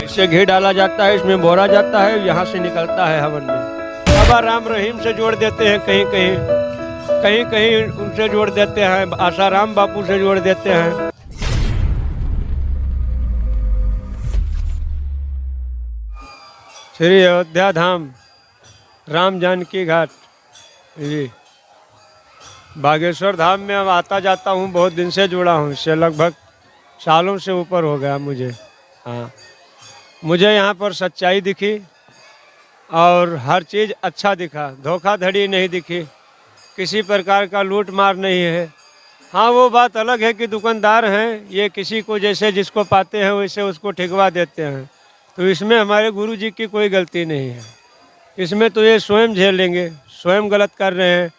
इससे घी डाला जाता है, इसमें बोरा जाता है, यहाँ से निकलता है हवन में। बाबा राम रहीम से जोड़ देते हैं, कहीं कहीं कहीं कहीं उनसे जोड़ देते हैं, आसाराम बापू से जोड़ देते हैं। श्री अयोध्या धाम राम जानकी घाट जी बागेश्वर धाम में अब आता जाता हूँ, बहुत दिन से जुड़ा हूँ, इससे लगभग सालों से ऊपर हो गया मुझे। हाँ, मुझे यहाँ पर सच्चाई दिखी और हर चीज़ अच्छा दिखा, धोखाधड़ी नहीं दिखी, किसी प्रकार का लूट मार नहीं है। हाँ, वो बात अलग है कि दुकानदार हैं, ये किसी को जैसे जिसको पाते हैं वैसे उसको ठिकवा देते हैं, तो इसमें हमारे गुरु जी की कोई गलती नहीं है। इसमें तो ये स्वयं झेलेंगे, स्वयं गलत कर रहे हैं।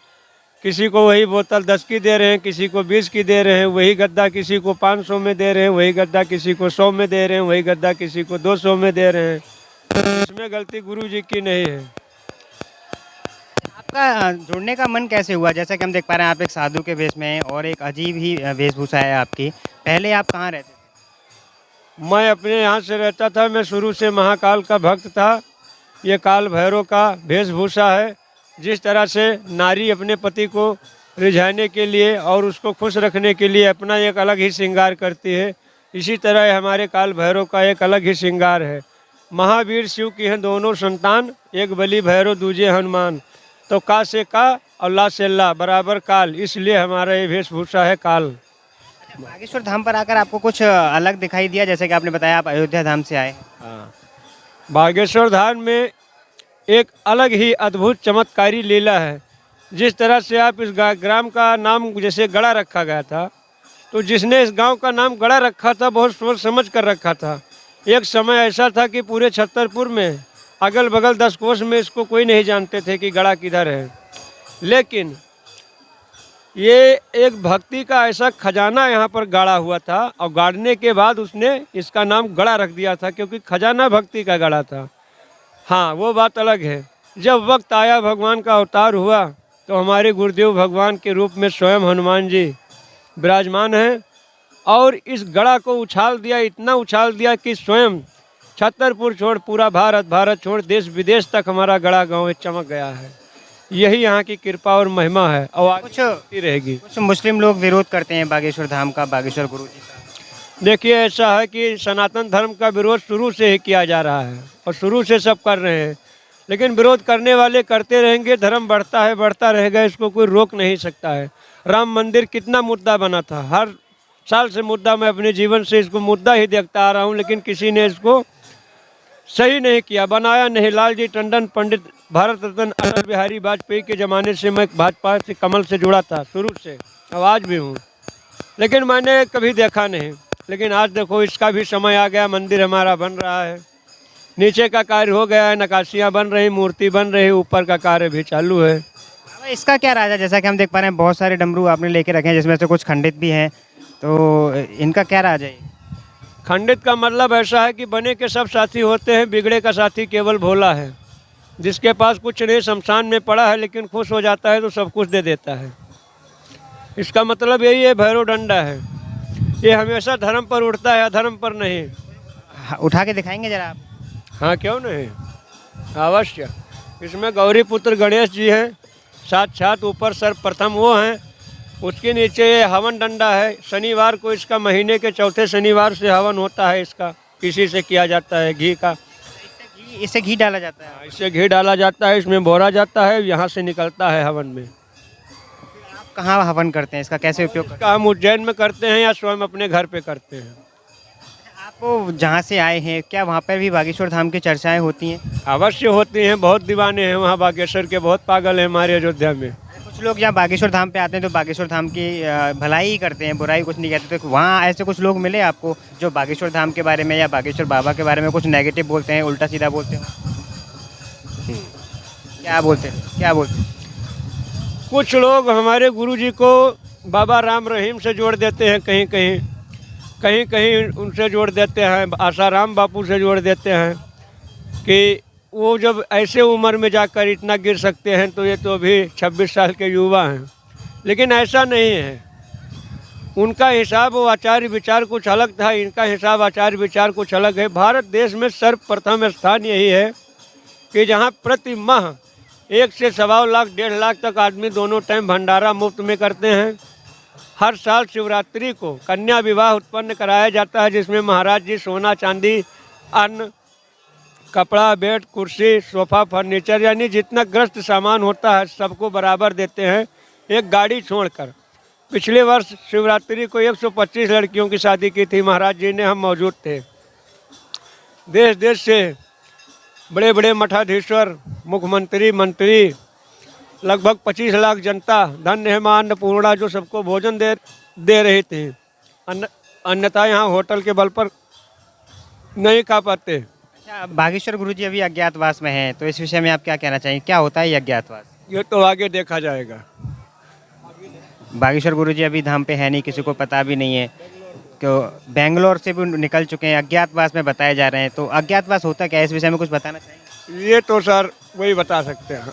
किसी को वही बोतल 10 की दे रहे हैं, किसी को 20 की दे रहे हैं, वही गद्दा किसी को 500 में दे रहे हैं, वही गद्दा किसी को 100 में दे रहे हैं, वही गद्दा किसी को 200 में दे रहे हैं। इसमें गलती गुरु जी की नहीं है। आपका जुड़ने का मन कैसे हुआ? जैसा कि हम देख पा रहे हैं आप एक साधु के वेश में हैं और एक अजीब ही वेशभूषा है आपकी। पहले आप कहाँ रहते थे? मैं अपने यहाँ से रहता था, मैं शुरू से महाकाल का भक्त था। ये काल भैरव का वेशभूषा है। जिस तरह से नारी अपने पति को रिझाने के लिए और उसको खुश रखने के लिए अपना एक अलग ही श्रृंगार करती है, इसी तरह हमारे काल भैरव का एक अलग ही श्रृंगार है। महावीर शिव की हैं दोनों संतान, एक बलि भैरव दूजे हनुमान, तो का से का और ला से ला बराबर काल, इसलिए हमारा ये वेशभूषा है काल। बागेश्वर धाम पर आकर आपको कुछ अलग दिखाई दिया? जैसे कि आपने बताया आप अयोध्या धाम से आए। हाँ, बागेश्वर धाम में एक अलग ही अद्भुत चमत्कारी लीला है। जिस तरह से आप इस ग्राम का नाम जैसे गड़ा रखा गया था, तो जिसने इस गांव का नाम गड़ा रखा था बहुत सोच समझ कर रखा था। एक समय ऐसा था कि पूरे छतरपुर में अगल बगल 10 कोस में इसको कोई नहीं जानते थे कि गड़ा किधर है, लेकिन ये एक भक्ति का ऐसा खजाना यहाँ पर गाड़ा हुआ था और गाड़ने के बाद उसने इसका नाम गड़ा रख दिया था, क्योंकि खजाना भक्ति का गड़ा था। हाँ, वो बात अलग है। जब वक्त आया, भगवान का अवतार हुआ, तो हमारे गुरुदेव भगवान के रूप में स्वयं हनुमान जी विराजमान हैं और इस गड़ा को उछाल दिया, इतना उछाल दिया कि स्वयं छतरपुर छोड़ पूरा भारत, भारत छोड़ देश विदेश तक हमारा गड़ा गाँव चमक गया है। यही यहाँ की कृपा और महिमा है और आगे चलती रहेगी। कुछ मुस्लिम लोग विरोध करते हैं बागेश्वर धाम का, बागेश्वर गुरु जी का। देखिए, ऐसा है कि सनातन धर्म का विरोध शुरू से ही किया जा रहा है और शुरू से सब कर रहे हैं, लेकिन विरोध करने वाले करते रहेंगे। धर्म बढ़ता है, बढ़ता रहेगा, इसको कोई रोक नहीं सकता है। राम मंदिर कितना मुद्दा बना था, हर साल से मुद्दा, मैं अपने जीवन से इसको मुद्दा ही देखता आ रहा हूँ, लेकिन किसी ने इसको सही नहीं किया, बनाया नहीं। लालजी टंडन, पंडित भारत रत्न अटल बिहारी वाजपेयी के ज़माने से मैं भाजपा से, कमल से जुड़ा था शुरू से, अब आज भी हूँ, लेकिन मैंने कभी देखा नहीं। लेकिन आज देखो, इसका भी समय आ गया, मंदिर हमारा बन रहा है, नीचे का कार्य हो गया है, नक्काशियाँ बन रही, मूर्ति बन रही, ऊपर का कार्य भी चालू है। इसका क्या राज है? जैसा कि हम देख पा रहे हैं बहुत सारे डमरू आपने लेके रखे हैं, जिसमें से कुछ खंडित भी हैं, तो इनका क्या राज है? खंडित का मतलब ऐसा है कि बने के सब साथी होते हैं, बिगड़े का साथी केवल भोला है। जिसके पास कुछ नहीं, शमशान में पड़ा है, लेकिन खुश हो जाता है तो सब कुछ दे देता है। इसका मतलब यही है, भैरव डंडा है, ये हमेशा धर्म पर उड़ता है, अधर्म पर नहीं। उठा के दिखाएंगे जरा आप? हाँ, क्यों नहीं, अवश्य। इसमें गौरी पुत्र गणेश जी हैं, साक्षात ऊपर सर्वप्रथम वो हैं, उसके नीचे ये हवन डंडा है। शनिवार को इसका महीने के चौथे शनिवार से हवन होता है, इसका इसी से किया जाता है, घी का। इससे घी डाला जाता है? इससे घी डाला जाता है, इसमें बोरा जाता है, यहाँ से निकलता है हवन में। आप कहाँ हवन करते हैं? इसका कैसे उपयोग करते हम उज्जैन में करते हैं या स्वयं अपने घर पे करते हैं। हैं? आप जहाँ से आए हैं, क्या वहाँ पर भी बागेश्वर धाम की चर्चाएँ होती हैं? अवश्य होती हैं, बहुत दीवाने हैं वहाँ बागेश्वर के, बहुत पागल हैं हमारे अयोध्या में। कुछ लोग जहाँ बागेश्वर धाम पे आते हैं तो बागेश्वर धाम की भलाई ही करते हैं, बुराई कुछ नहीं कहते, तो वहाँ ऐसे कुछ लोग मिले आपको जो बागेश्वर धाम के बारे में या बागेश्वर बाबा के बारे में कुछ नेगेटिव बोलते हैं, उल्टा सीधा बोलते हैं? क्या बोलते हैं, क्या बोलते हैं? कुछ लोग हमारे गुरुजी को बाबा राम रहीम से जोड़ देते हैं, कहीं कहीं कहीं कहीं उनसे जोड़ देते हैं, आसाराम बापू से जोड़ देते हैं कि वो जब ऐसे उम्र में जाकर इतना गिर सकते हैं तो ये तो अभी 26 साल के युवा हैं। लेकिन ऐसा नहीं है, उनका हिसाब व आचार विचार कुछ अलग था, इनका हिसाब आचार विचार कुछ अलग है। भारत देश में सर्वप्रथम स्थान यही है कि जहाँ प्रति माह 1 से 1.25 लाख 1.5 लाख तक आदमी दोनों टाइम भंडारा मुफ्त में करते हैं। हर साल शिवरात्रि को कन्या विवाह उत्पन्न कराया जाता है, जिसमें महाराज जी सोना चांदी अन्न कपड़ा बेड कुर्सी सोफ़ा फर्नीचर यानी जितना ग्रस्त सामान होता है सबको बराबर देते हैं, एक गाड़ी छोड़कर। पिछले वर्ष शिवरात्रि को 125 लड़कियों की शादी की थी महाराज जी ने, हम मौजूद थे। देश देश से बड़े बड़े मठाधीश्वर मुख्यमंत्री मंत्री लगभग 25 लाख जनता, धन्य है मां अन्नपूर्णा जो सबको भोजन दे रही थी। अन्यथा यहाँ होटल के बल पर नहीं खा पाते। अच्छा, बागेश्वर गुरुजी अभी अज्ञातवास में हैं, तो इस विषय में आप क्या कहना चाहेंगे, क्या होता है ये अज्ञातवास? ये तो आगे देखा जाएगा। बागेश्वर गुरुजी अभी धाम पे है नहीं, किसी को पता भी नहीं है, तो बेंगलोर से भी निकल चुके हैं, अज्ञातवास में बताए जा रहे हैं, तो अज्ञातवास होता क्या है, इस विषय में कुछ बताना चाहिए? ये तो सर वही बता सकते हैं।